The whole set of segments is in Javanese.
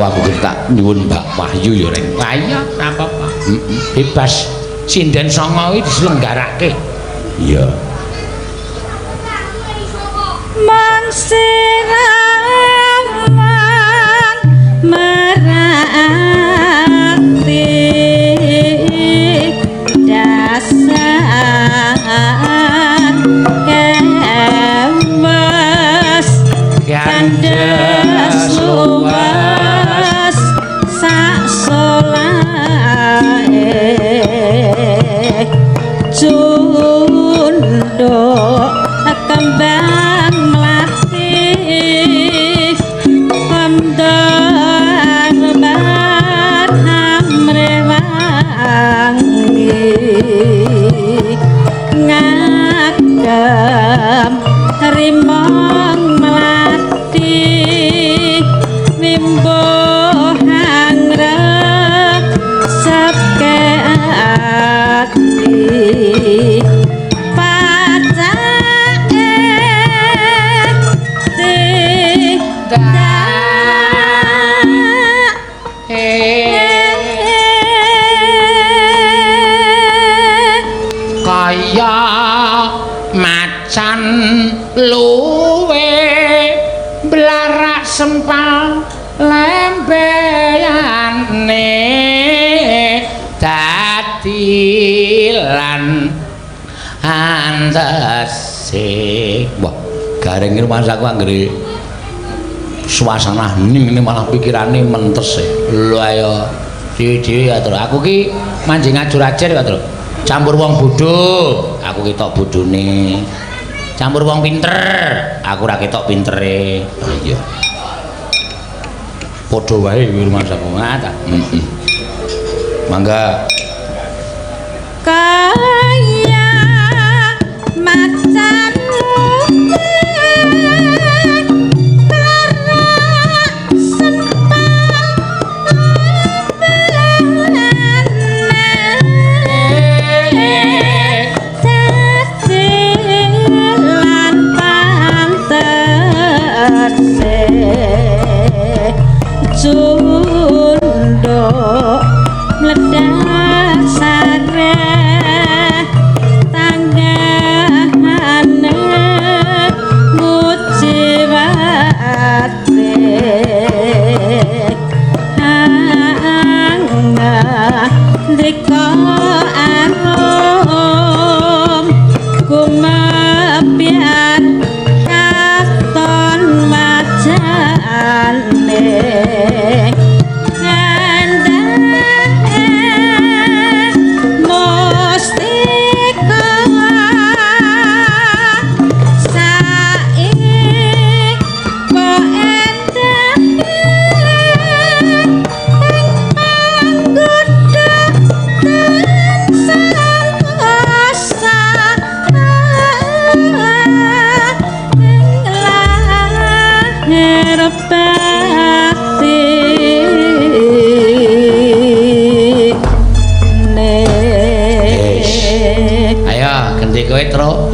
Aku tak nyuwun Mbak Wahyu ya reng. Iya, apa-apa. Bebas sinden songo iki diselenggarake. Iya. Mangsirawan merati dasar kemas kandes luas sak solae cunduk kembang melati kondang barham rewangi ngagem rimong melati mimbuh hangrep sepke ati kaya macan luwe blarak sempal lembeyane dadi lan antese. Wah, garing rumasaku anggere suasana hening ini malah pikirane mentes e. Lho ayo dhewe-dhewe ya, Tru. Aku ki manjing ajur-ajur ya, Tru. Campur wong bodho, aku ketok bodhone. Campur wong pinter, aku ora ketok pintere. Oh iya. Padha wae kuwi rumasaku. Ngata. Mangga. Kaya macan cunduk meledak sare tanggane mujiwate angga ndika arum kumapian katon wajane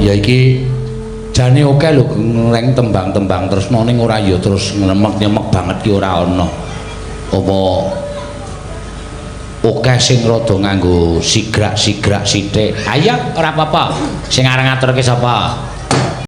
ya iki jane oke lho ngreng tembang-tembang tresno ning ora ya terus nyemek-nyemek banget ki ora ana. Apa oke sing rada nganggo sigrak-sigrak sithik. Ayo ora apa-apa. Sing areng ngaturke sapa?